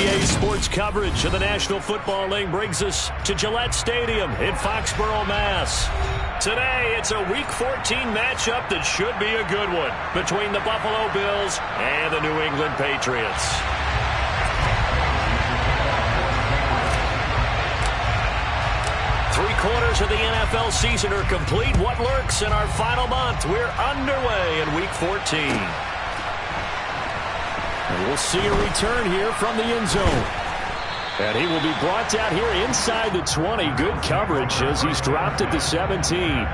NBA sports coverage of the National Football League brings us to Gillette Stadium in Foxborough, Mass. Today, it's a Week 14 matchup that should be a good one between the Buffalo Bills and the New England Patriots. Three-quarters of the NFL season are complete. What lurks in our final month? We're underway in Week 14. And we'll see a return here from the end zone. And he will be brought down here inside the 20. Good coverage as he's dropped at the 17.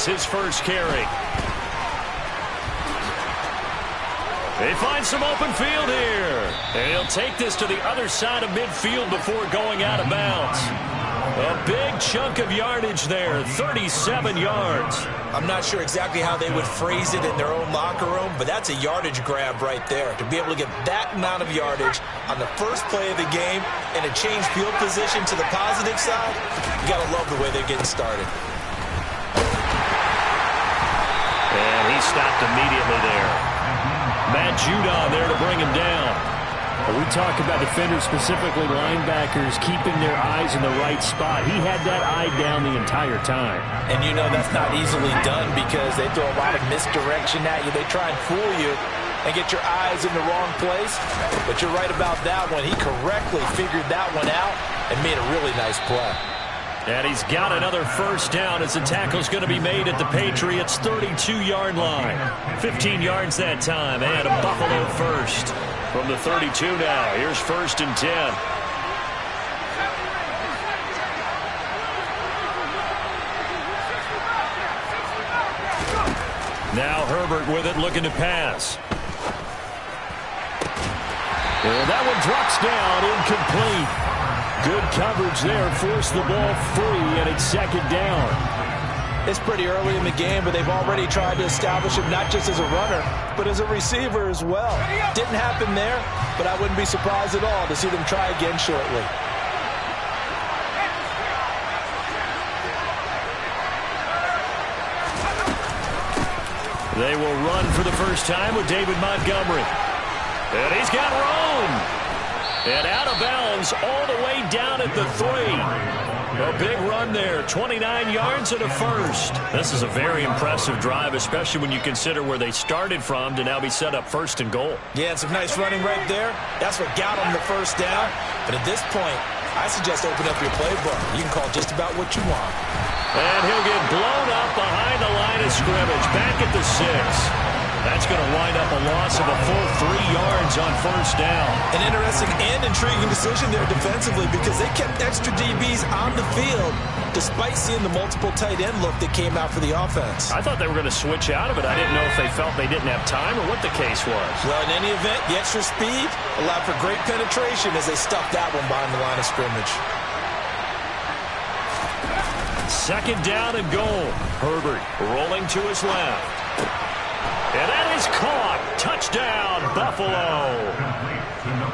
His first carry. They find some open field here. And he'll take this to the other side of midfield before going out of bounds. A big chunk of yardage there, 37 yards. I'm not sure exactly how they would phrase it in their own locker room, but that's a yardage grab right there. To be able to get that amount of yardage on the first play of the game and a change field position to the positive side, you got to love the way they're getting started. And he stopped immediately there. Matt Judon there to bring him down. We talk about defenders, specifically linebackers, keeping their eyes in the right spot. He had that eye down the entire time. And you know that's not easily done because they throw a lot of misdirection at you. They try and fool you and get your eyes in the wrong place. But you're right about that one. He correctly figured that one out and made a really nice play. And he's got another first down as the tackle's going to be made at the Patriots' 32-yard line. 15 yards that time, and a Buffalo first. From the 32 now, here's 1st and 10. Now Herbert with it, looking to pass. And that one drops down, incomplete. Good coverage there, forced the ball free, and it's 2nd down. It's pretty early in the game, but they've already tried to establish him not just as a runner, but as a receiver as well. Didn't happen there, but I wouldn't be surprised at all to see them try again shortly. They will run for the first time with David Montgomery. And he's got room. And out of bounds all the way down at the 3. A big run there, 29 yards and a first. This is a very impressive drive, especially when you consider where they started from to now be set up 1st and goal. Yeah, and some nice running right there. That's what got them the first down. But at this point, I suggest open up your playbook. You can call just about what you want. And he'll get blown up behind the line of scrimmage, back at the 6. That's going to wind up a loss of a full 3 yards on first down. An interesting and intriguing decision there defensively because they kept extra DBs on the field despite seeing the multiple tight end look that came out for the offense. I thought they were going to switch out of it. I didn't know if they felt they didn't have time or what the case was. Well, in any event, the extra speed allowed for great penetration as they stuffed that one behind the line of scrimmage. 2nd down and goal. Herbert rolling to his left. And that is caught. Touchdown, Buffalo.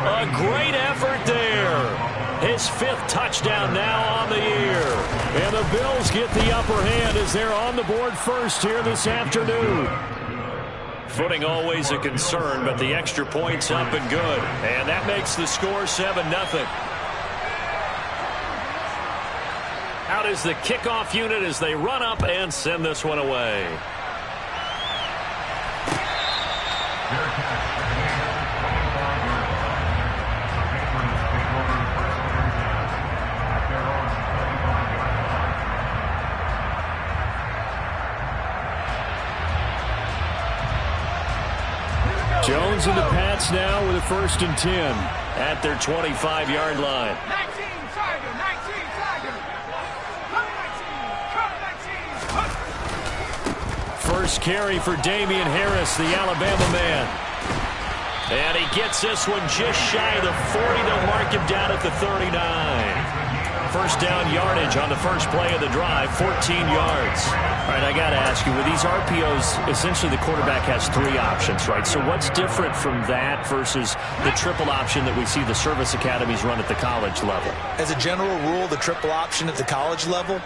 A great effort there. His 5th touchdown now on the year. And the Bills get the upper hand as they're on the board first here this afternoon. Footing always a concern, but the extra point's up and good. And that makes the score 7-0. Out is the kickoff unit as they run up and send this one away. Jones and the Pats now with a 1st and 10 at their 25-yard line. 19, Tiger, 19, Tiger. 19, 19. First carry for Damian Harris, the Alabama man. And he gets this one just shy of the 40. They'll mark him down at the 39. First down yardage on the first play of the drive, 14 yards. All right, I got to ask you, with these RPOs, essentially the quarterback has 3 options, right? So what's different from that versus the triple option that we see the service academies run at the college level? As a general rule, the triple option at the college level,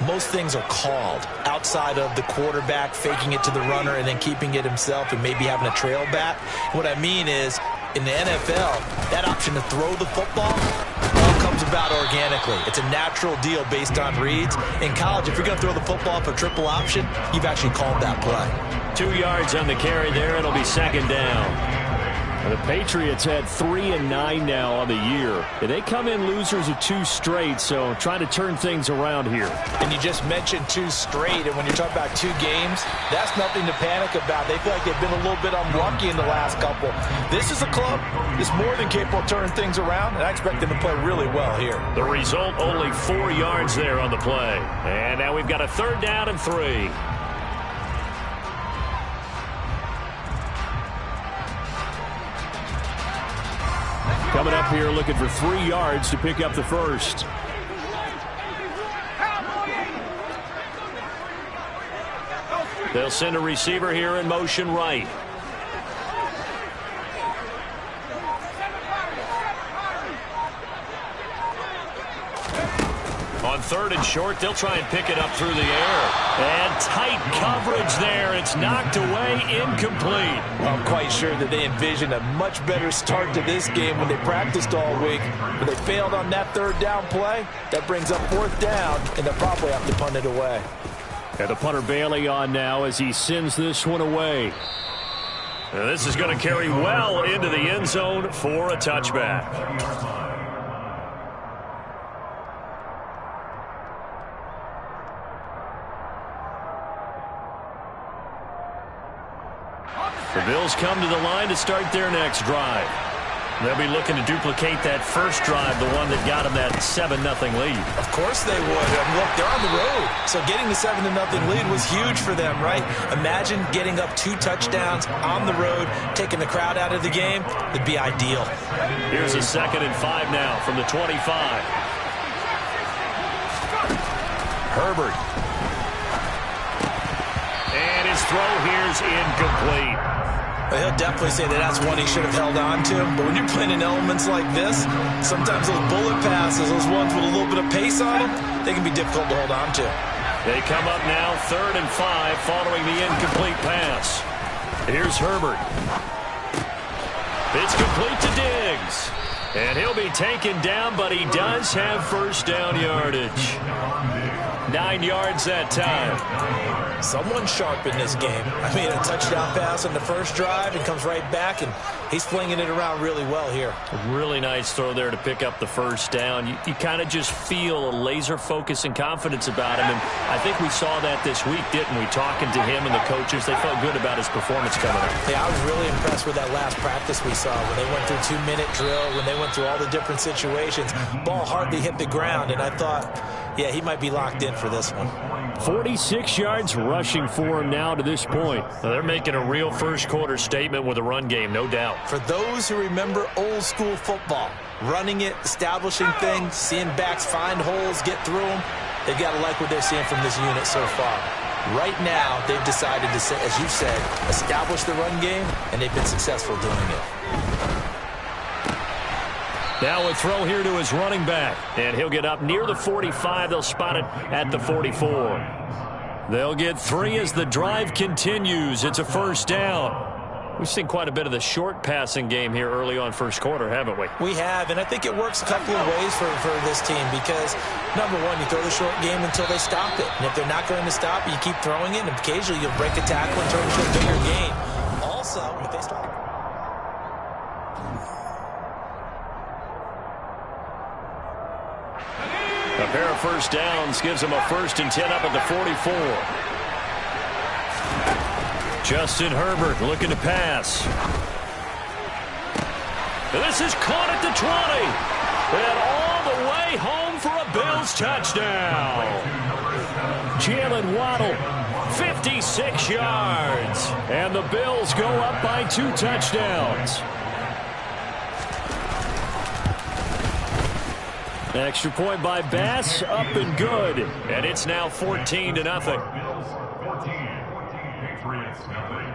most things are called outside of the quarterback faking it to the runner and then keeping it himself and maybe having a trail back. What I mean is, in the NFL, that option to throw the football all comes about organically. It's a natural deal based on reads. In college, if you're going to throw the football for triple option, you've actually called that play. 2 yards on the carry there. It'll be second down. The Patriots had 3-9 now on the year. They come in losers of 2 straight, so trying to turn things around here. And you just mentioned 2 straight, and when you're talking about 2 games, that's nothing to panic about. They feel like they've been a little bit unlucky in the last couple. This is a club that's more than capable of turning things around, and I expect them to play really well here. The result, only 4 yards there on the play. And now we've got a 3rd down and 3. Coming up here looking for 3 yards to pick up the first. They'll send a receiver here in motion right. On 3rd and short, they'll try and pick it up through the air. And tight coverage there. It's knocked away, incomplete. I'm quite sure that they envisioned a much better start to this game when they practiced all week. But they failed on that 3rd down play. That brings up 4th down, and they'll probably have to punt it away. And the punter Bailey on now as he sends this one away. And this is going to carry well into the end zone for a touchback. The Bills come to the line to start their next drive. They'll be looking to duplicate that first drive, the one that got them that 7-0 lead. Of course they would. Look, they're on the road. So getting the 7-0 lead was huge for them, right? Imagine getting up 2 touchdowns on the road, taking the crowd out of the game. It'd be ideal. Here's a 2nd and 5 now from the 25. Herbert. And his throw here's incomplete. He'll definitely say that that's one he should have held on to. But when you're playing in elements like this, sometimes those bullet passes, those ones with a little bit of pace on them, they can be difficult to hold on to. They come up now 3rd and 5 following the incomplete pass. Here's Herbert. It's complete to Diggs. And he'll be taken down, but he does have first down yardage. 9 yards that time. Someone sharp in this game. I mean, a touchdown pass on the first drive and comes right back, and he's flinging it around really well here. A really nice throw there to pick up the first down. You kind of just feel a laser focus and confidence about him, and I think we saw that this week, didn't we? Talking to him and the coaches, they felt good about his performance coming up. Yeah, I was really impressed with that last practice we saw when they went through 2-minute drill, when they went through all the different situations. Ball hardly hit the ground, and I thought, yeah, he might be locked in for this one. 46 yards rushing for him now to this point. Well, they're making a real first-quarter statement with a run game, no doubt. For those who remember old-school football, running it, establishing things, seeing backs find holes, get through them, they've got to like what they're seeing from this unit so far. Right now, they've decided to, as you said, establish the run game, and they've been successful doing it. Now a throw here to his running back, and he'll get up near the 45. They'll spot it at the 44. They'll get 3 as the drive continues. It's a first down. We've seen quite a bit of the short passing game here early on first quarter, haven't we? We have, and I think it works a couple of ways for this team because, number one, you throw the short game until they stop it. And if they're not going to stop it, you keep throwing it, and occasionally you'll break a tackle and turn it into a bigger gain. Also, if they start... A pair of first downs gives them a 1st and 10 up at the 44. Justin Herbert looking to pass. This is caught at the 20. And all the way home for a Bills touchdown. Jalen Waddle, 56 yards. And the Bills go up by 2 touchdowns. Extra point by Bass, up and good. And it's now 14-0. Patriots, nothing.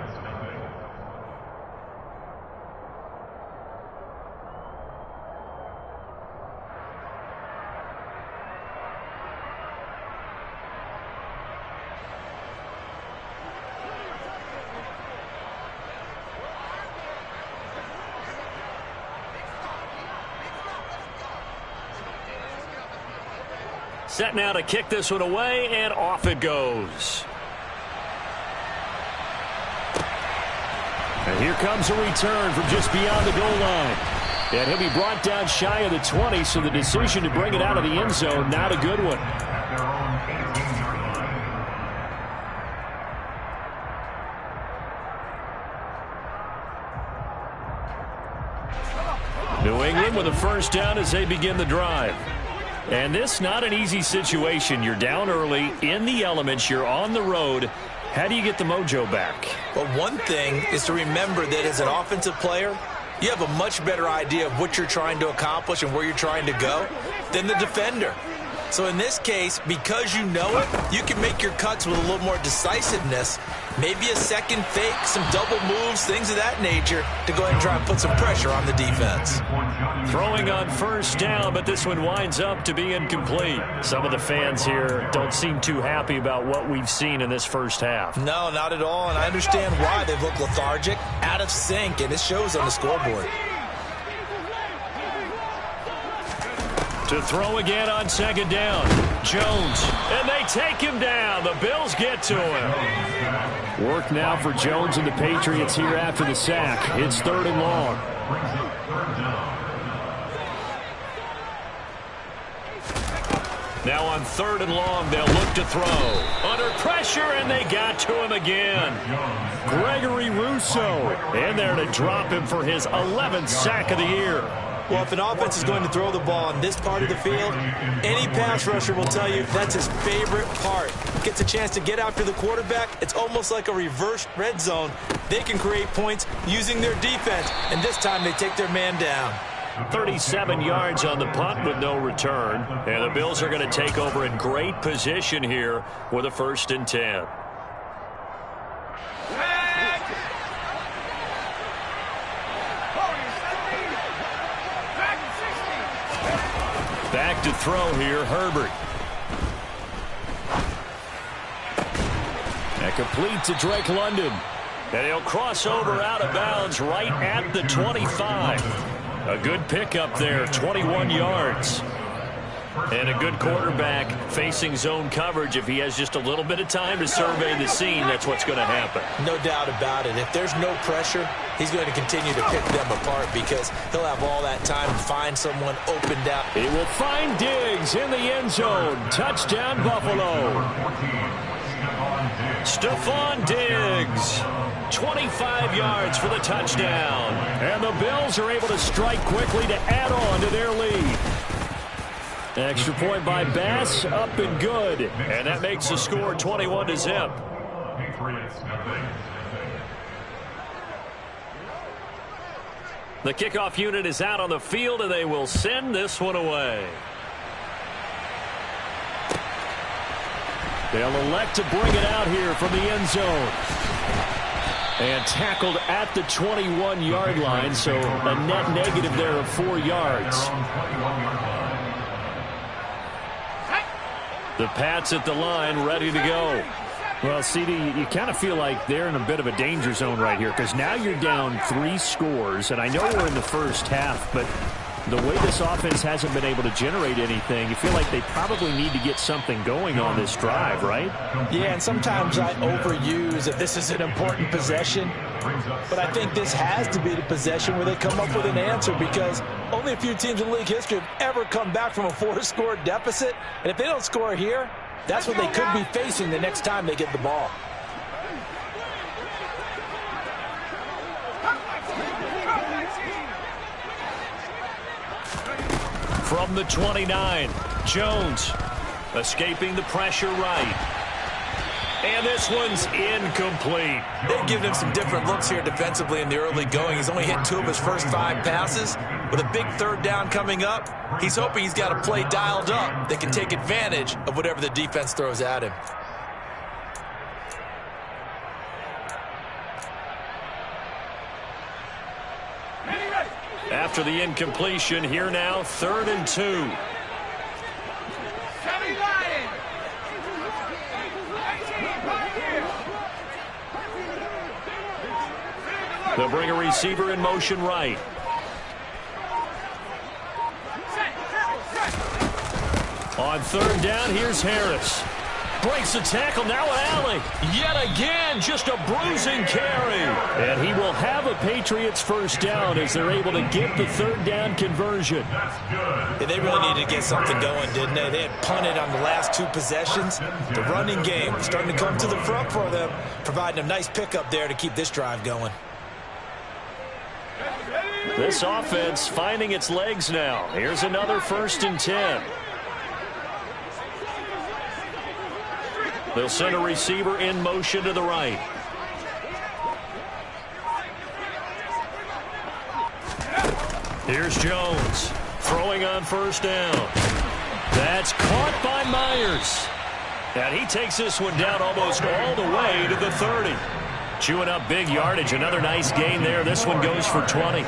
Set now to kick this one away, and off it goes. And here comes a return from just beyond the goal line. And he'll be brought down shy of the 20, so the decision to bring it out of the end zone, not a good one. New England with a first down as they begin the drive. And this not an easy situation. You're down early, in the elements, you're on the road. How do you get the mojo back? Well, one thing is to remember that as an offensive player, you have a much better idea of what you're trying to accomplish and where you're trying to go than the defender. So in this case, because you know it, you can make your cuts with a little more decisiveness, maybe a second fake, some double moves, things of that nature, to go ahead and try and put some pressure on the defense. Throwing on first down, but this one winds up to be incomplete. Some of the fans here don't seem too happy about what we've seen in this first half. No, not at all, and I understand why. They've looked lethargic, out of sync, and it shows on the scoreboard. To throw again on second down. Jones, and they take him down. The Bills get to him. Work now for Jones and the Patriots here after the sack. It's 3rd and long. Now on 3rd and long, they'll look to throw. Under pressure, and they got to him again. Gregory Rousseau in there to drop him for his 11th sack of the year. Well, if an offense is going to throw the ball on this part of the field, any pass rusher will tell you that's his favorite part. Gets a chance to get after the quarterback. It's almost like a reverse red zone. They can create points using their defense, and this time they take their man down. 37 yards on the punt with no return. And the Bills are going to take over in great position here with a 1st and 10. Back to throw here, Herbert. That complete to Drake London. And he'll cross over out of bounds right at the 25. A good pickup there, 21 yards. And a good quarterback facing zone coverage. If he has just a little bit of time to survey the scene, that's what's going to happen. No doubt about it. If there's no pressure, he's going to continue to pick them apart because he'll have all that time to find someone opened out. He will find Diggs in the end zone. Touchdown, Buffalo. Stephon Diggs. 25 yards for the touchdown. And the Bills are able to strike quickly to add on to their lead. Extra point by Bass, up and good. And that makes the score 21-0. The kickoff unit is out on the field, and they will send this one away. They'll elect to bring it out here from the end zone. And tackled at the 21-yard line, so a net negative there of 4 yards. The Pats at the line, ready to go. Well, CD, you kind of feel like they're in a bit of a danger zone right here because now you're down 3 scores, and I know we're in the first half, but the way this offense hasn't been able to generate anything, you feel like they probably need to get something going on this drive, right? Yeah, and sometimes I overuse that this is an important possession, but I think this has to be the possession where they come up with an answer because only a few teams in league history have ever come back from a 4-score deficit, and if they don't score here, that's what they could be facing the next time they get the ball. From the 29, Jones escaping the pressure right. And this one's incomplete. They've given him some different looks here defensively in the early going. He's only hit 2 of his first 5 passes. With a big third down coming up, he's hoping he's got a play dialed up that can take advantage of whatever the defense throws at him. After the incompletion, here now, 3rd and 2. They'll bring a receiver in motion right. On 3rd down, here's Harris. Breaks the tackle, now an alley. Yet again, just a bruising carry. And he will have a Patriots first down as they're able to get the 3rd down conversion. Yeah, they really needed to get something going, didn't they? They had punted on the last 2 possessions. The running game starting to come to the front for them, providing a nice pickup there to keep this drive going. This offense finding its legs now. Here's another 1st and 10. They'll send a receiver in motion to the right. Here's Jones throwing on 1st down. That's caught by Myers. And he takes this one down almost all the way to the 30. Chewing up big yardage. Another nice gain there. This one goes for 20.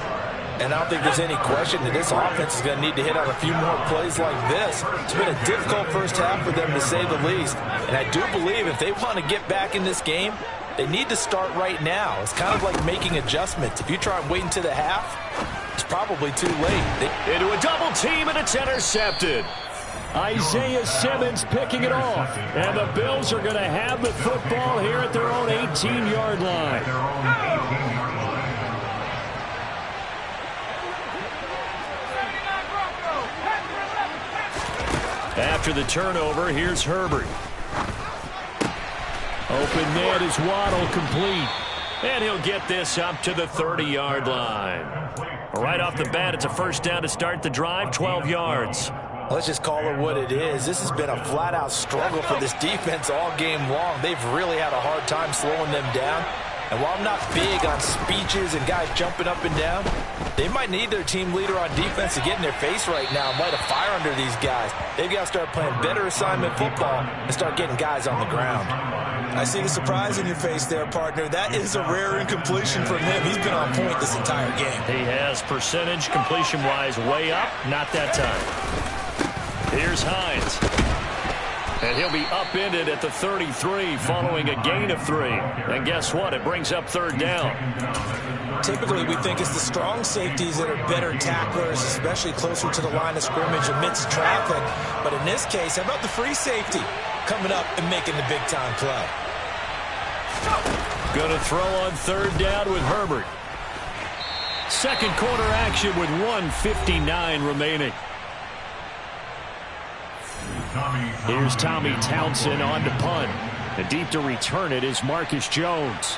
And I don't think there's any question that this offense is going to need to hit on a few more plays like this. It's been a difficult first half for them, to say the least. And I do believe if they want to get back in this game, they need to start right now. It's kind of like making adjustments. If you try and wait until the half, it's probably too late. Into a double team, and it's intercepted. Isaiah Simmons picking it off. And the Bills are going to have the football here at their own 18-yard line. After the turnover, here's Herbert. Open man is Waddle, complete. And he'll get this up to the 30-yard line. Right off the bat, it's a first down to start the drive, 12 yards. Let's just call it what it is. This has been a flat-out struggle for this defense all game long. They've really had a hard time slowing them down. And while I'm not big on speeches and guys jumping up and down, they might need their team leader on defense to get in their face right now and light a fire under these guys. They've got to start playing better assignment football and start getting guys on the ground. I see the surprise in your face there, partner. That is a rare incompletion from him. He's been on point this entire game. He has percentage completion-wise way up. Not that time. Here's Hines. And he'll be upended at the 33 following a gain of 3. And guess what? It brings up 3rd down. Typically, we think it's the strong safeties that are better tacklers, especially closer to the line of scrimmage amidst traffic. But in this case, how about the free safety coming up and making the big-time play? Going to throw on 3rd down with Herbert. Second quarter action with 1:59 remaining. Here's Tommy Townsend on to punt. And deep to return it is Marcus Jones.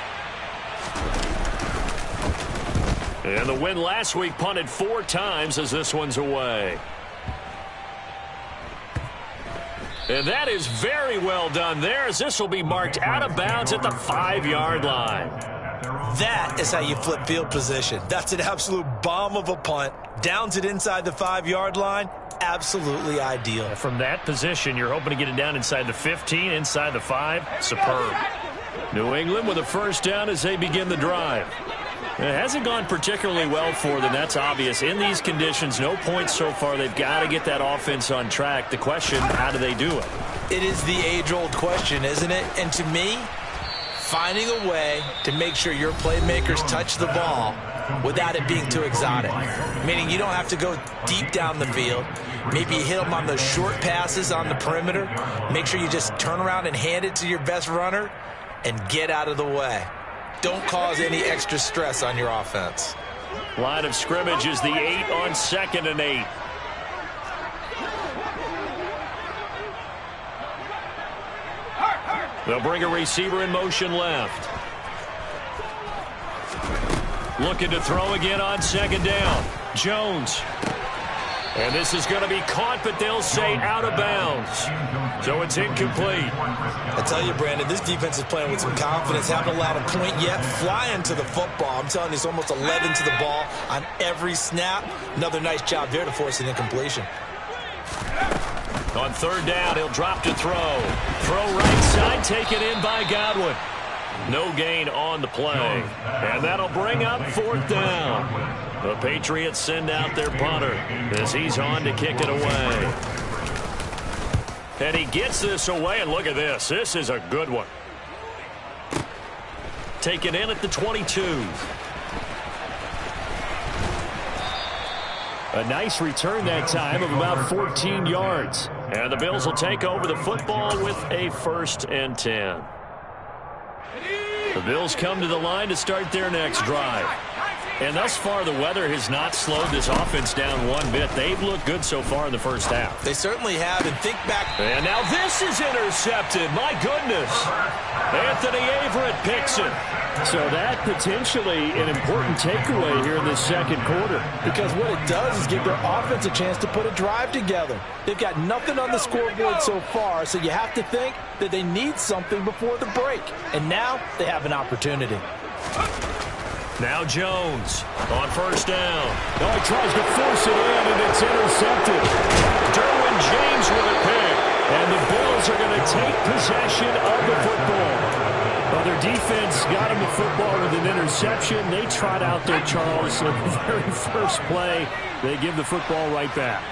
And the win last week punted 4 times as this one's away. And that is very well done there, as this will be marked out of bounds at the 5-yard line. That is how you flip field position. That's an absolute bomb of a punt. Downs it inside the 5-yard line. Absolutely ideal. From that position, you're hoping to get it down inside the 15, inside the 5. Superb. New England with a first down as they begin the drive. It hasn't gone particularly well for them. That's obvious. In these conditions, no points so far. They've got to get that offense on track. The question, how do they do it? It is the age-old question, isn't it? And to me, finding a way to make sure your playmakers touch the ball without it being too exotic. Meaning you don't have to go deep down the field. Maybe you hit them on those short passes on the perimeter. Make sure you just turn around and hand it to your best runner and get out of the way. Don't cause any extra stress on your offense. Line of scrimmage is the 8 on 2nd and 8. They'll bring a receiver in motion left. Looking to throw again on 2nd down. Jones. And this is going to be caught, but they'll say out of bounds. So it's incomplete. I tell you, Brandon, this defense is playing with some confidence. Haven't allowed a point yet. Flying to the football. I'm telling you, it's almost 11 to the ball on every snap. Another nice job there to force an incompletion. On third down, he'll drop to throw. Throw right side, taken in by Godwin. No gain on the play. And that'll bring up fourth down. The Patriots send out their punter as he's on to kick it away. And he gets this away, and look at this. This is a good one. Taken in at the 22. A nice return that time of about 14 yards. And the Bills will take over the football with a 1st and 10. The Bills come to the line to start their next drive. And thus far, the weather has not slowed this offense down one bit. They've looked good so far in the first half. They certainly have. And think back. And now this is intercepted. My goodness. Anthony Averett picks it. So that potentially an important takeaway here in this second quarter. Because what it does is give their offense a chance to put a drive together. They've got nothing on the scoreboard so far, so you have to think that they need something before the break. And now they have an opportunity. Now Jones on first down. Oh, he tries to force it in, and it's intercepted. Derwin James with a pick. And the Bills are going to take possession of the football. Well, their defense got him the football with an interception. They trot out there, Charles, in the very first play. They give the football right back.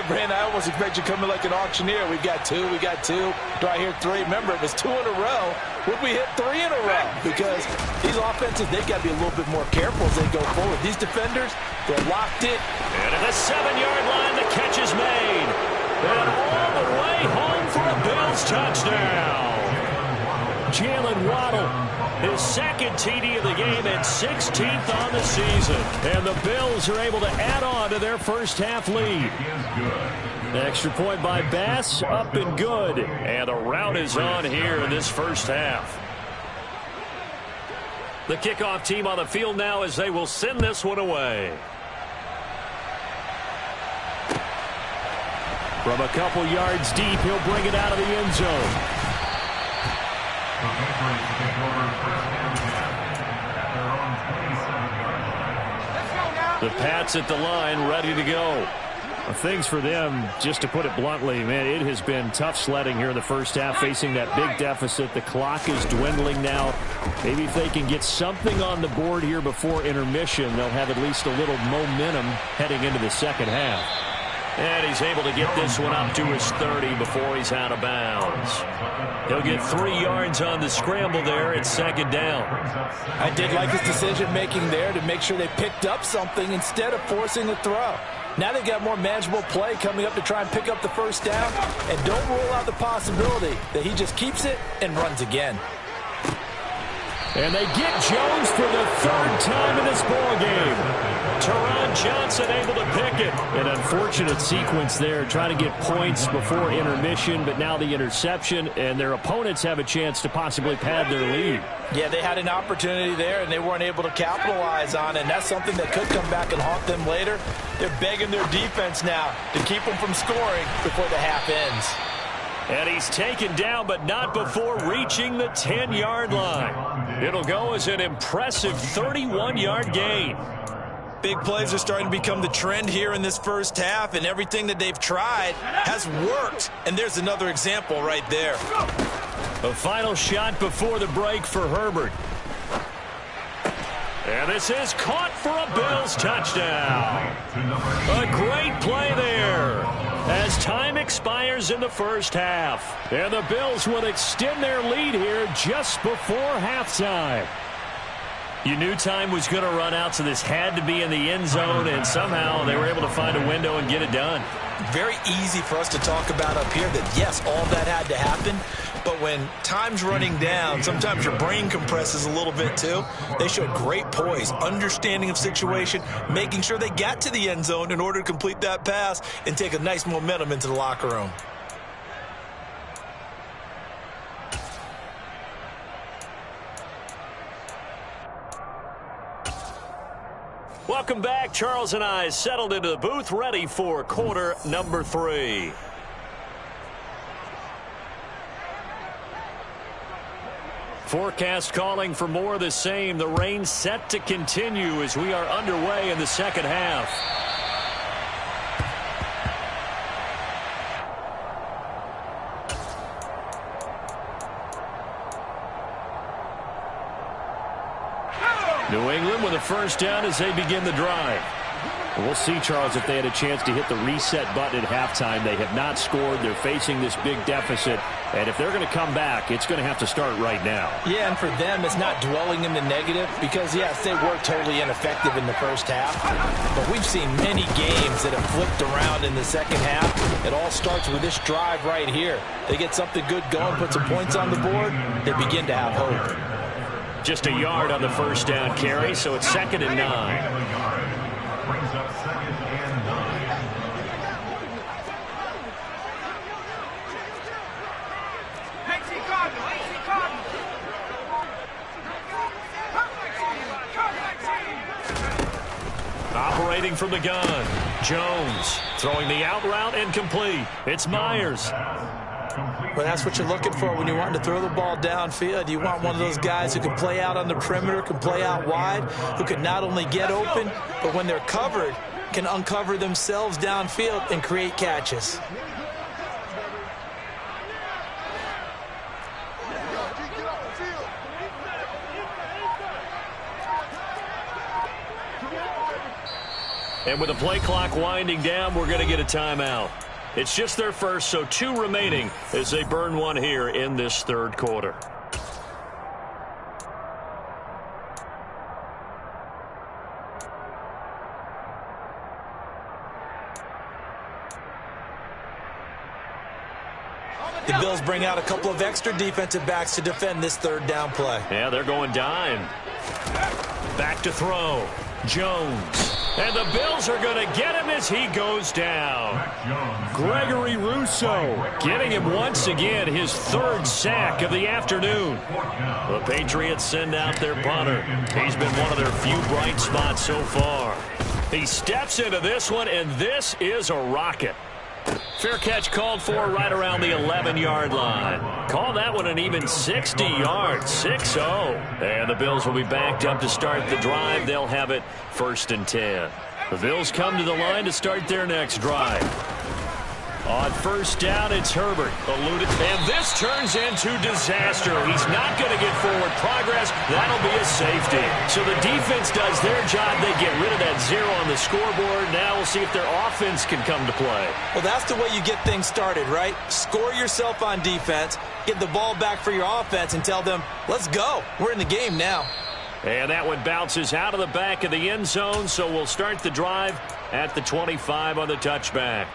Brandon, I almost expect you to come in like an auctioneer. We got two. Do I hear three? Remember, it was 2 in a row. Would we hit 3 in a row? Because these offenses, they've got to be a little bit more careful as they go forward. These defenders, they're locked in. And at the 7-yard line, the catch is made. And all the way home for a Bills touchdown. Jalen Waddle, his second TD of the game and 16th on the season. And the Bills are able to add on to their first half lead. Extra point by Bass, up and good. And the rout is on here in this first half. The kickoff team on the field now as they will send this one away. From a couple yards deep, he'll bring it out of the end zone. The Pats at the line, ready to go. Well, things for them, just to put it bluntly, man, it has been tough sledding here in the first half, facing that big deficit. The clock is dwindling now. Maybe if they can get something on the board here before intermission, they'll have at least a little momentum heading into the second half. And he's able to get this one up to his 30 before he's out of bounds. He'll get 3 yards on the scramble there at second down. I did like his decision-making there to make sure they picked up something instead of forcing a throw. Now they've got more manageable play coming up to try and pick up the first down. And don't rule out the possibility that he just keeps it and runs again. And they get Jones for the 3rd time in this ballgame. Teron Johnson able to pick it. An unfortunate sequence there, trying to get points before intermission, but now the interception, and their opponents have a chance to possibly pad their lead. Yeah, they had an opportunity there, and they weren't able to capitalize on it, and that's something that could come back and haunt them later. They're begging their defense now to keep them from scoring before the half ends. And he's taken down, but not before reaching the 10-yard line. It'll go as an impressive 31-yard gain. Big plays are starting to become the trend here in this first half, and everything that they've tried has worked. And there's another example right there. A final shot before the break for Herbert. And this is caught for a Bills touchdown. A great play there as time expires in the first half. And the Bills will extend their lead here just before halftime. You knew time was going to run out, so this had to be in the end zone, and somehow they were able to find a window and get it done. Very easy for us to talk about up here that, yes, all that had to happen, but when time's running down, sometimes your brain compresses a little bit too. They showed great poise, understanding of situation, making sure they got to the end zone in order to complete that pass and take a nice momentum into the locker room. Welcome back. Charles and I settled into the booth, ready for quarter number 3. Forecast calling for more of the same. The rain set to continue as we are underway in the second half. New England with a first down as they begin the drive. We'll see, Charles, if they had a chance to hit the reset button at halftime. They have not scored. They're facing this big deficit. And if they're going to come back, it's going to have to start right now. Yeah, and for them, it's not dwelling in the negative because, yes, they were totally ineffective in the first half. But we've seen many games that have flipped around in the second half. It all starts with this drive right here. They get something good going, put some points on the board, they begin to have hope. Just a yard on the first down carry, so it's 2nd and 9. Brings up 2nd and 9. AC Cardinal, AC Cardinal. Operating from the gun. Jones throwing the out route incomplete. It's Myers. Well, that's what you're looking for when you want to throw the ball downfield. You want one of those guys who can play out on the perimeter, can play out wide, who can not only get open, but when they're covered, can uncover themselves downfield and create catches. And with the play clock winding down, we're going to get a timeout. It's just their first, so 2 remaining as they burn one here in this third quarter. The Bills bring out a couple of extra defensive backs to defend this third down play. Yeah, they're going dime. Back to throw. Jones. And the Bills are going to get him as he goes down. Gregory Rousseau getting him once again his 3rd sack of the afternoon. The Patriots send out their punter. He's been one of their few bright spots so far. He steps into this one, and this is a rocket. Fair catch called for right around the 11-yard line. Call that one an even 60 yards, 6-0. And the Bills will be backed up to start the drive. They'll have it 1st and 10. The Bills come to the line to start their next drive. On first down, it's Herbert. Eluded, and this turns into disaster. He's not going to get forward progress. That'll be a safety. So the defense does their job. They get rid of that 0 on the scoreboard. Now we'll see if their offense can come to play. Well, that's the way you get things started, right? Score yourself on defense, get the ball back for your offense, and tell them, let's go. We're in the game now. And that one bounces out of the back of the end zone, so we'll start the drive at the 25 on the touchback.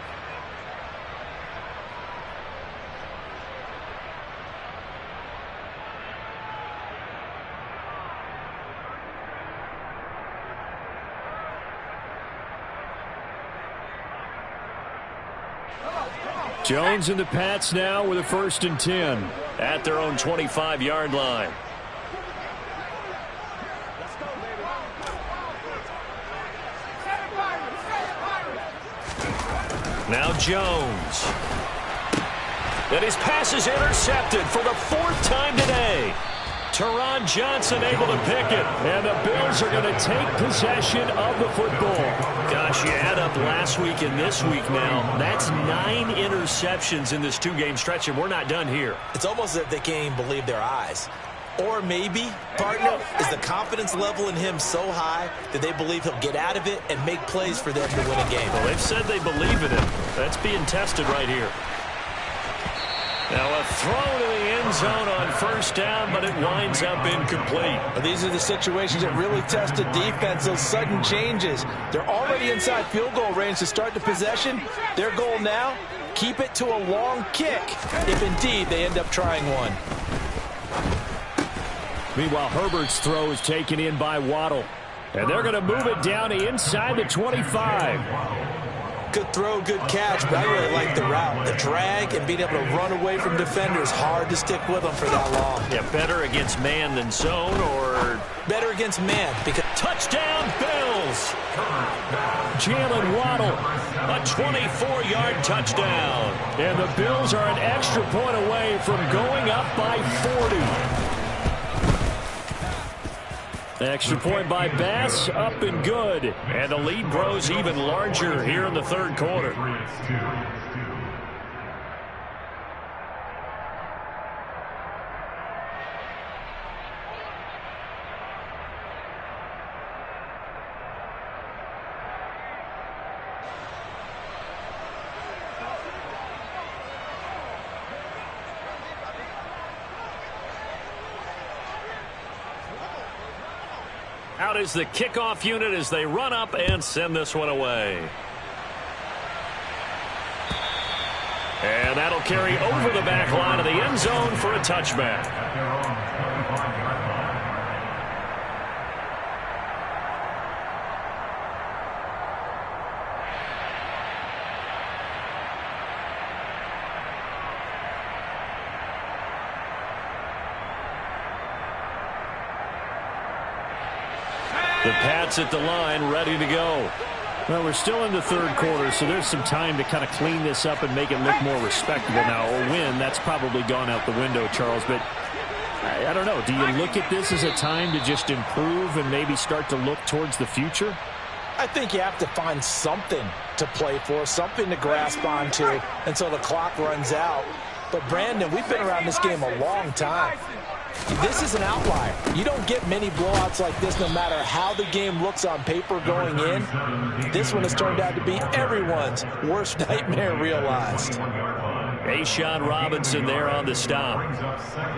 Jones and the Pats now with a 1st and 10 at their own 25-yard line. Now Jones. And his pass is intercepted for the 4th time today. Teron Johnson able to pick it, and the Bills are going to take possession of the football. Gosh, you add up last week and this week now, that's 9 interceptions in this 2-game stretch, and we're not done here. It's almost as if they can't even believe their eyes. Or maybe, partner, is the confidence level in him so high that they believe he'll get out of it and make plays for them to win a game. Well, they've said they believe in him. That's being tested right here. Now a throw to the end zone on first down, but it winds up incomplete. Well, these are the situations that really test the defense, those sudden changes. They're already inside field goal range to start the possession. Their goal now, keep it to a long kick, if indeed they end up trying one. Meanwhile, Herbert's throw is taken in by Waddle. And they're going to move it down to inside the 25. Good throw, good catch, but I really like the route. The drag and being able to run away from defenders, hard to stick with them for that long. Yeah, better against man than zone, or better against man. Because touchdown Bills! Bills. Jalen Waddle, a 24-yard touchdown. And the Bills are an extra point away from going up by 40. Extra point by Bass, up and good. And the lead grows even larger here in the third quarter. Out is the kickoff unit as they run up and send this one away. And that'll carry over the back line of the end zone for a touchback. The Pats at the line, ready to go. Well, we're still in the third quarter, so there's some time to kind of clean this up and make it look more respectable now. A win, that's probably gone out the window, Charles. But I don't know. Do you look at this as a time to just improve and maybe start to look towards the future? I think you have to find something to play for, something to grasp onto until the clock runs out. But, Brandon, we've been around this game a long time. This is an outlier. You don't get many blowouts like this no matter how the game looks on paper going in. This one has turned out to be everyone's worst nightmare realized. A'Shawn Robinson there on the stop.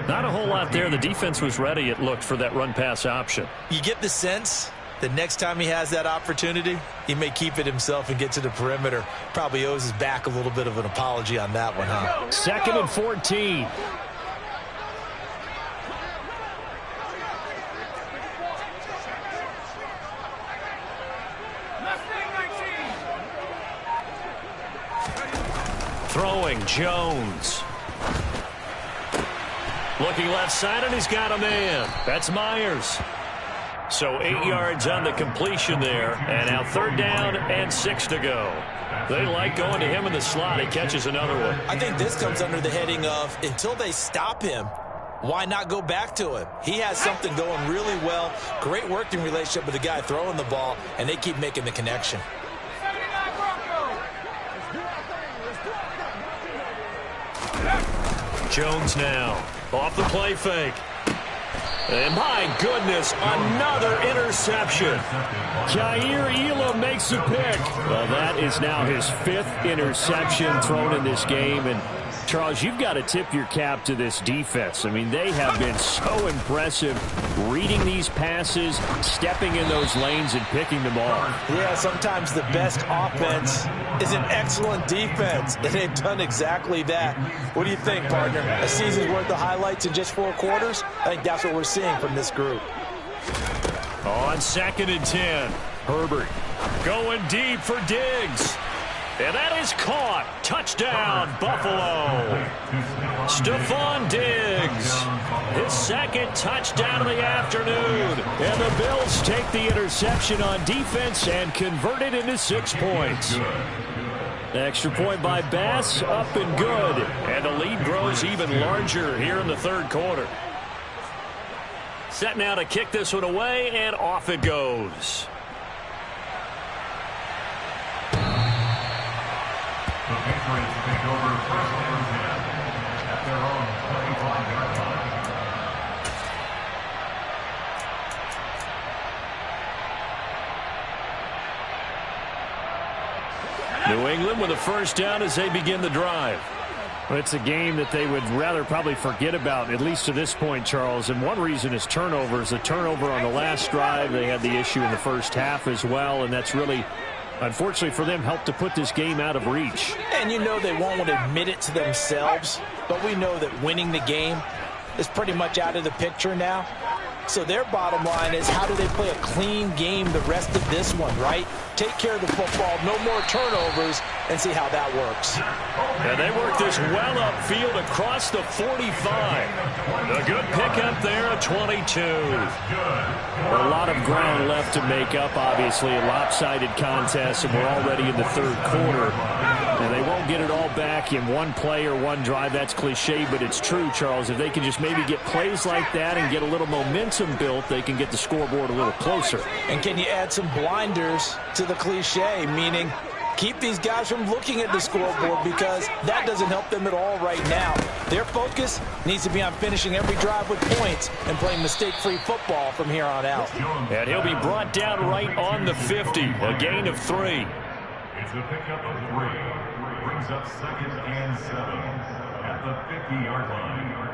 Not a whole lot there. The defense was ready, it looked, for that run-pass option. You get the sense that next time he has that opportunity, he may keep it himself and get to the perimeter. Probably owes his back a little bit of an apology on that one, huh? 2nd and 14. Throwing, Jones. Looking left side, and he's got a man. That's Myers. So 8 yards on the completion there. And now 3rd down and 6 to go. They like going to him in the slot. He catches another one. I think this comes under the heading of, until they stop him, why not go back to him? He has something going really well. Great working relationship with the guy throwing the ball, and they keep making the connection. Jones now off the play fake. And my goodness, another interception. Jair Elam makes a pick. Well, that is now his 5th interception thrown in this game. And Charles, you've got to tip your cap to this defense. I mean, they have been so impressive reading these passes, stepping in those lanes, and picking them off. Yeah, sometimes the best offense is an excellent defense, and they've done exactly that. What do you think, partner? A season's worth of highlights in just 4 quarters? I think that's what we're seeing from this group. On 2nd and 10, Herbert going deep for Diggs. And that is caught. Touchdown, Buffalo. Stephon Diggs, his 2nd touchdown of the afternoon. And the Bills take the interception on defense and convert it into 6 points. Extra point by Bass, up and good. And the lead grows even larger here in the third quarter. Set now to kick this one away, and off it goes. The Patriots take over 1st and 10 at their own 25-yard line. New England with a 1st down as they begin the drive. Well, it's a game that they would rather probably forget about, at least to this point, Charles. And one reason is turnovers. A turnover on the last drive. They had the issue in the first half as well, and that's really, unfortunately for them, helped to put this game out of reach. And you know they won't want to admit it to themselves, but we know that winning the game is pretty much out of the picture now. So their bottom line is, how do they play a clean game the rest of this one, right? Take care of the football, no more turnovers, and see how that works. And they work this well upfield across the 45. A good pickup there at 22. A lot of ground left to make up, obviously. A lopsided contest, and we're already in the third quarter. And they won't get it all back in one play or one drive. That's cliche, but it's true, Charles. If they can just maybe get plays like that and get a little momentum built, they can get the scoreboard a little closer. And can you add some blinders to the cliche, meaning keep these guys from looking at the scoreboard, because that doesn't help them at all right now. Their focus needs to be on finishing every drive with points and playing mistake-free football from here on out. And he'll be brought down right on the 50, a gain of 3. It's a pickup of 3. Brings up 2nd and 7 at the 50-yard line.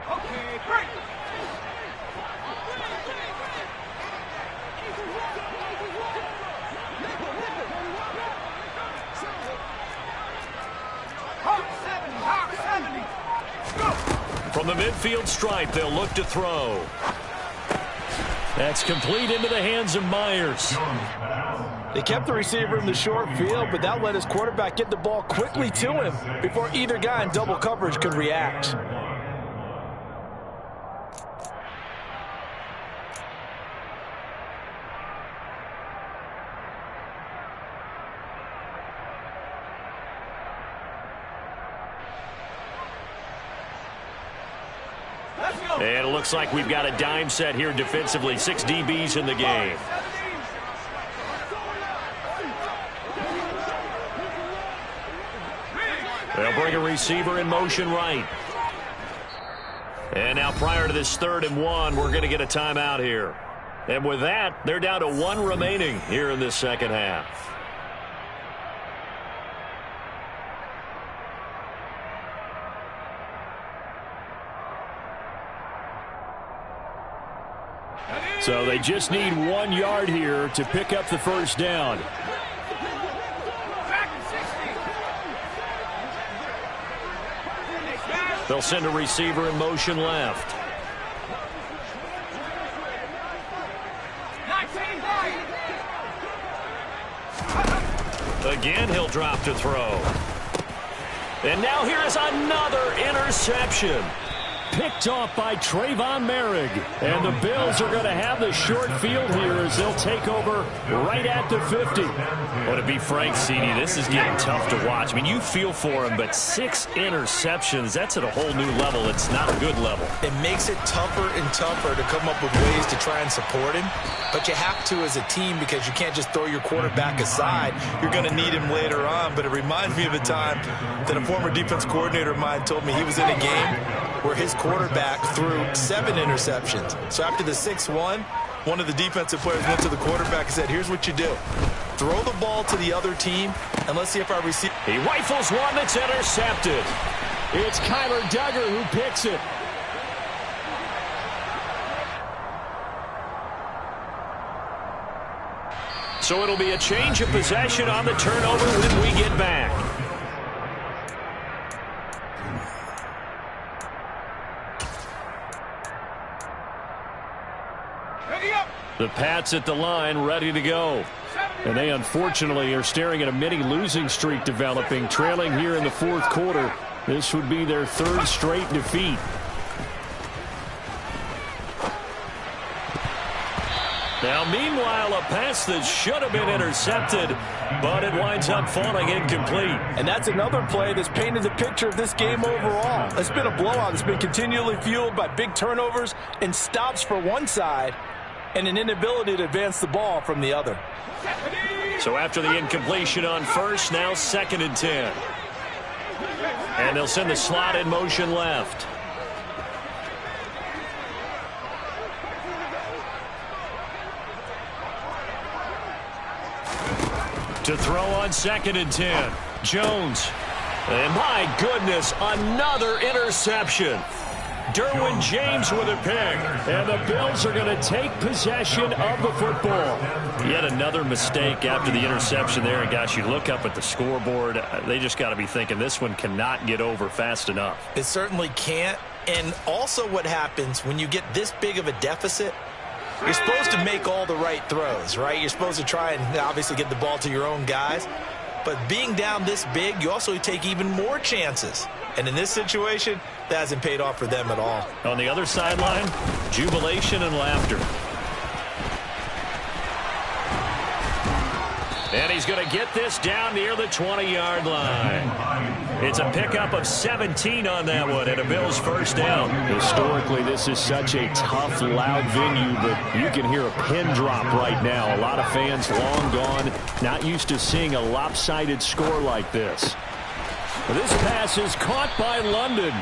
Okay, great. Hawk 70. Go. From the midfield stripe, they'll look to throw. That's complete into the hands of Myers. They kept the receiver in the short field, but that let his quarterback get the ball quickly to him before either guy in double coverage could react. And it looks like we've got a dime set here defensively. 6 DBs in the game. They'll bring a receiver in motion right. And now prior to this 3rd and 1, we're going to get a timeout here. And with that, they're down to 1 remaining here in this second half. So they just need 1 yard here to pick up the first down. They'll send a receiver in motion left. Again, he'll drop to throw. And now here is another interception. Picked off by Trayvon Merrick. And the Bills are going to have the short field here as they'll take over right at the 50. Well, to be frank, CD, this is getting tough to watch. I mean, you feel for him, but 6 interceptions, that's at a whole new level. It's not a good level. It makes it tougher and tougher to come up with ways to try and support him. But you have to as a team, because you can't just throw your quarterback aside. You're going to need him later on. But it reminds me of a time that a former defense coordinator of mine told me he was in a game where his quarterback threw 7 interceptions. So after the 6-1, one of the defensive players went to the quarterback and said, here's what you do. Throw the ball to the other team, and let's see if our receiver... He rifles one that's intercepted. It's Kyler Duggar who picks it. So it'll be a change of possession on the turnover when we get back. The Pats at the line, ready to go. And they unfortunately are staring at a mini losing streak developing, trailing here in the 4th quarter. This would be their 3rd straight defeat. Now, meanwhile, a pass that should have been intercepted, but it winds up falling incomplete. And that's another play that's painted the picture of this game overall. It's been a blowout. It's been continually fueled by big turnovers and stops for one side and an inability to advance the ball from the other. So after the incompletion on first, now 2nd and 10. And they'll send the slot in motion left. To throw on 2nd and 10. Jones. And my goodness, another interception. Derwin James with a pick. And the Bills are going to take possession of the football. Yet another mistake after the interception there. And, gosh, you look up at the scoreboard. They just got to be thinking this one cannot get over fast enough. It certainly can't. And also what happens when you get this big of a deficit, you're supposed to make all the right throws, right? You're supposed to try and obviously get the ball to your own guys. But being down this big, you also take even more chances. And in this situation, that hasn't paid off for them at all. On the other sideline, jubilation and laughter. And he's going to get this down near the 20-yard line. It's a pickup of 17 on that one and a Bills first down. Historically, this is such a tough, loud venue, but you can hear a pin drop right now. A lot of fans long gone, not used to seeing a lopsided score like this. This pass is caught by London.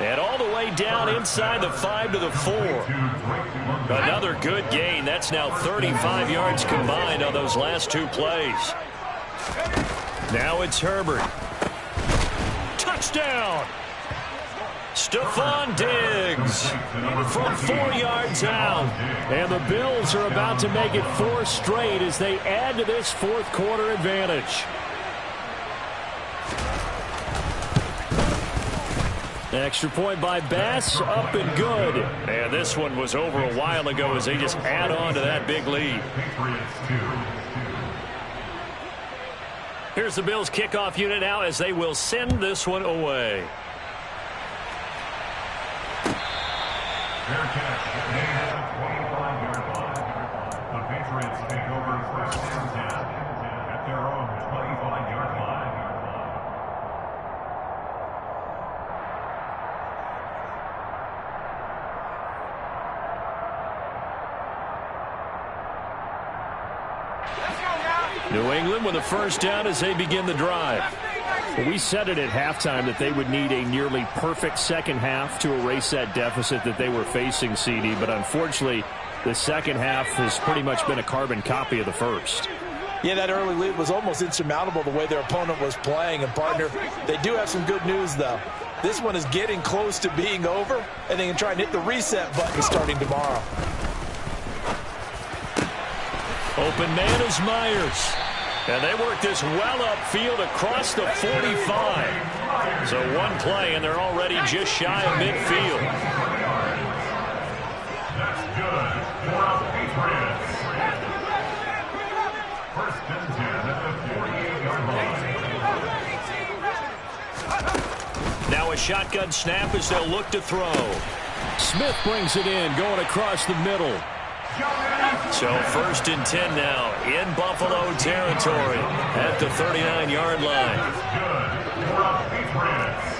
And all the way down inside the 5 to the 4. Another good gain. That's now 35 yards combined on those last two plays. Now it's Herbert. Touchdown! Stephon Diggs from 4 yards out. And the Bills are about to make it 4 straight as they add to this fourth quarter advantage. Extra point by Bass, up and good. And this one was over a while ago as they just add on to that big lead. Here's the Bills kickoff unit now as they will send this one away. Fair catch. They have a 25-yard line. The Patriots take over first and 10 at their own 25-yard line. New England with a first down as they begin the drive. We said it at halftime that they would need a nearly perfect second half to erase that deficit that they were facing, CD, but unfortunately the second half has pretty much been a carbon copy of the first. Yeah, that early lead was almost insurmountable the way their opponent was playing. And, partner, they do have some good news, though. This one is getting close to being over, and they can try and hit the reset button starting tomorrow. Open man is Myers. And they work this well upfield across the 45. So one play, and they're already just shy of midfield. That's good for the Patriots. First and 10 at the 48-yard line. Now a shotgun snap as they'll look to throw. Smith brings it in, going across the middle. So first and 10 now in Buffalo territory at the 39-yard line. Good for the Patriots.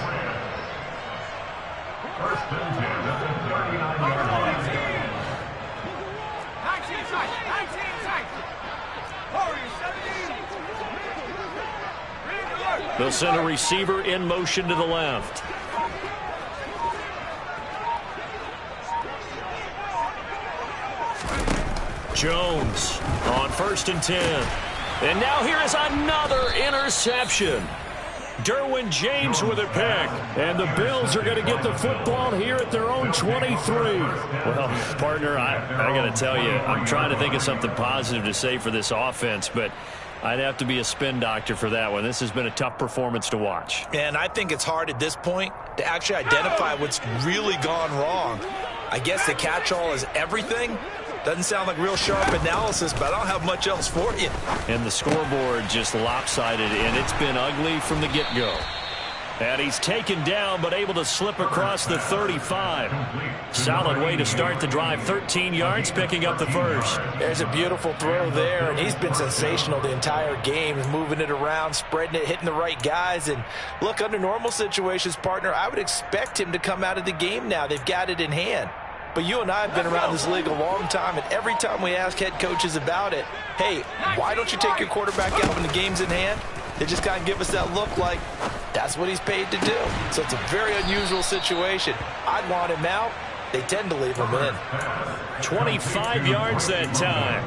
First and 10 at the 39-yard line. 19 inside. 19 inside. Warriors 17. They'll send a receiver in motion to the left. Jones on first and 10. And now here is another interception. Derwin James with a pick. And the Bills are going to get the football here at their own 23. Well, partner, I got to tell you, I'm trying to think of something positive to say for this offense, but I'd have to be a spin doctor for that one. This has been a tough performance to watch. And I think it's hard at this point to actually identify what's really gone wrong. I guess the catch-all is everything. Doesn't sound like real sharp analysis, but I don't have much else for you. And the scoreboard just lopsided, and it's been ugly from the get-go. And he's taken down, but able to slip across the 35. Solid way to start the drive. 13 yards, picking up the first. There's a beautiful throw there, and he's been sensational the entire game, moving it around, spreading it, hitting the right guys. And look, under normal situations, partner, I would expect him to come out of the game now. They've got it in hand. But you and I have been around this league a long time, and every time we ask head coaches about it, hey, why don't you take your quarterback out when the game's in hand? They just kind of give us that look like that's what he's paid to do. So it's a very unusual situation. I'd want him out. They tend to leave him in. 25 yards that time.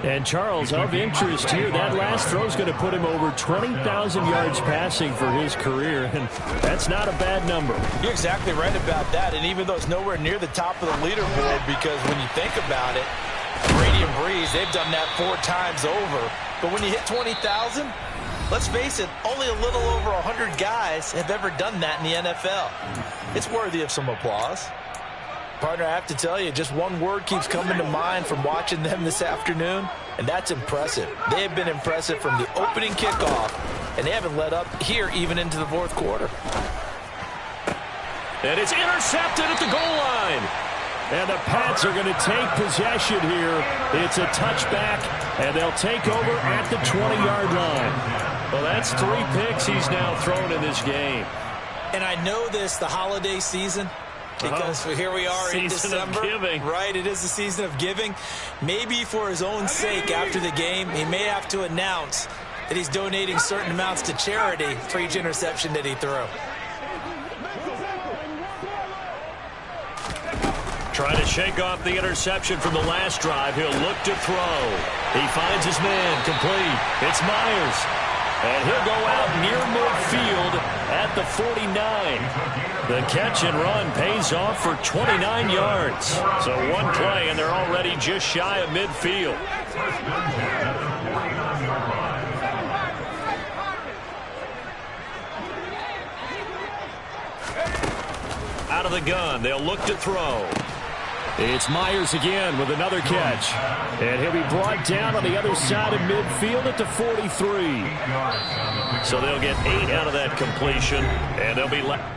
And Charles, of interest here, that last throw is going to put him over 20,000 yards passing for his career, and that's not a bad number. You're exactly right about that, and even though it's nowhere near the top of the leaderboard, because when you think about it, Brady and Breeze, they've done that 4 times over. But when you hit 20,000, let's face it, only a little over 100 guys have ever done that in the NFL. It's worthy of some applause. Partner, I have to tell you, just one word keeps coming to mind from watching them this afternoon, and that's impressive. They have been impressive from the opening kickoff, and they haven't let up here even into the 4th quarter. And it's intercepted at the goal line. And the Pats are going to take possession here. It's a touchback, and they'll take over at the 20-yard line. Well, that's 3 picks he's now thrown in this game. And I know this, the holiday season, because here we are in December. Right, it is the season of giving. Maybe for his own sake after the game, he may have to announce that he's donating certain amounts to charity for each interception that he threw. Trying to shake off the interception from the last drive. He'll look to throw. He finds his man complete. It's Myers. And he'll go out near midfield at the 49. The catch and run pays off for 29 yards. So one play, and they're already just shy of midfield. Out of the gun, they'll look to throw. It's Myers again with another catch. And he'll be brought down on the other side of midfield at the 43. So they'll get 8 out of that completion, and they'll be left.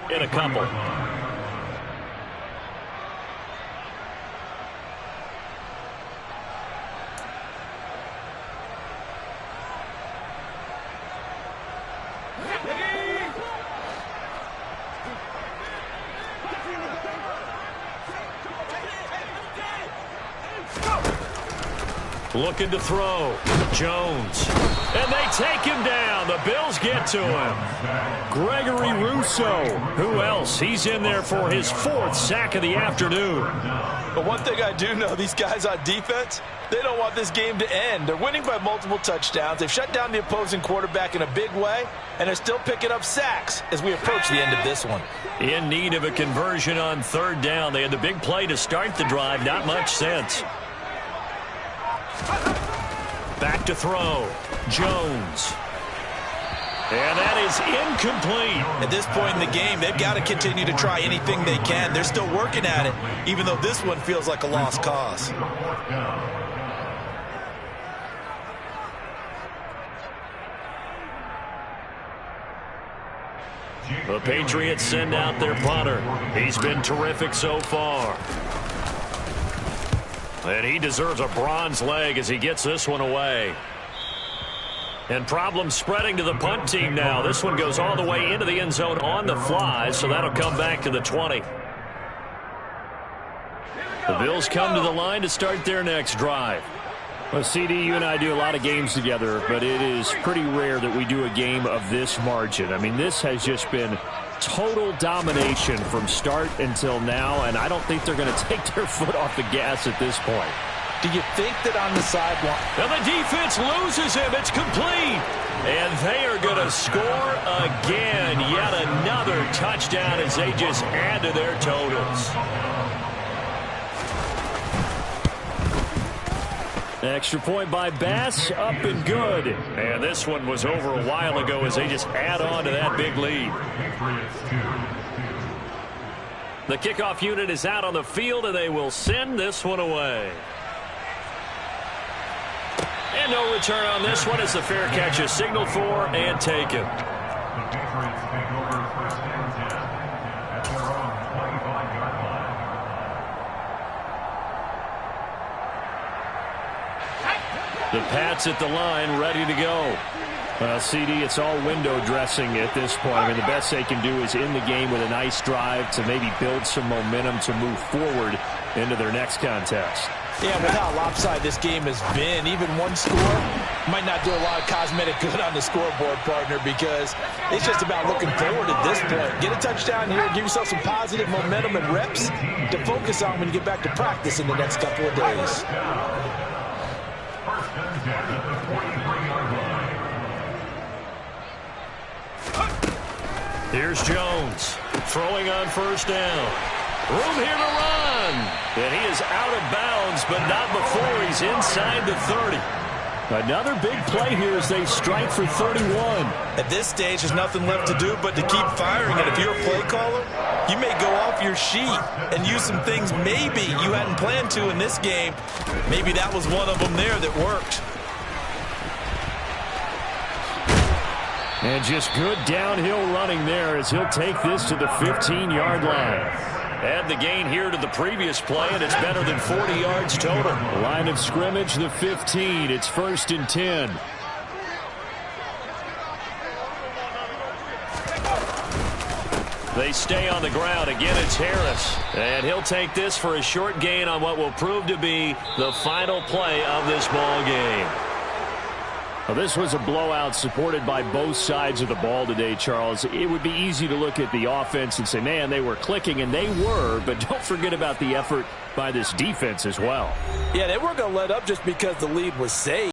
In a couple. Looking to throw. Jones. And they take him down. The Bills get to him. Gregory Rousseau. Who else? He's in there for his 4th sack of the afternoon. But one thing I do know, these guys on defense, they don't want this game to end. They're winning by multiple touchdowns. They've shut down the opposing quarterback in a big way, and they're still picking up sacks as we approach the end of this one. In need of a conversion on 3rd down. They had the big play to start the drive. Not much sense. Back to throw. Jones. And that is incomplete. At this point in the game, they've got to continue to try anything they can. They're still working at it, even though this one feels like a lost cause. The Patriots send out their punter. He's been terrific so far. And he deserves a bronze leg as he gets this one away. And problems spreading to the punt team now. This one goes all the way into the end zone on the fly, so that'll come back to the 20. The Bills come to the line to start their next drive. Well, CD, you and I do a lot of games together, but it is pretty rare that we do a game of this margin. I mean, this has just been total domination from start until now, and I don't think they're going to take their foot off the gas at this point. Do you think that on the sideline? And the defense loses him. It's complete. And they are going to score again. Yet another touchdown as they just add to their totals. Extra point by Bass, up and good. And this one was over a while ago as they just add on to that big lead. The kickoff unit is out on the field, and they will send this one away. And no return on this one as the fair catch is signaled for and taken. The Patriots take over 1st and 10 at their own 25-yard line. The Pats at the line, ready to go. CD, it's all window dressing at this point. I mean, the best they can do is in the game with a nice drive to maybe build some momentum to move forward into their next contest. Yeah, with how lopsided this game has been, even one score might not do a lot of cosmetic good on the scoreboard, partner, because it's just about looking forward at this point. Get a touchdown here, give yourself some positive momentum and reps to focus on when you get back to practice in the next couple of days. Here's Jones throwing on first down. Room here to run. And he is out of bounds, but not before he's inside the 30. Another big play here as they strike for 31. At this stage, there's nothing left to do but to keep firing. And if you're a play caller, you may go off your sheet and use some things maybe you hadn't planned to in this game. Maybe that was one of them there that worked. And just good downhill running there as he'll take this to the 15-yard line. Add the gain here to the previous play, and it's better than 40 yards total. Line of scrimmage, the 15. It's 1st and 10. They stay on the ground. Again, it's Harris. And he'll take this for a short gain on what will prove to be the final play of this ball game. Well, this was a blowout supported by both sides of the ball today, Charles. It would be easy to look at the offense and say, man, they were clicking, and they were, but don't forget about the effort by this defense as well. Yeah, they weren't going to let up just because the lead was saved.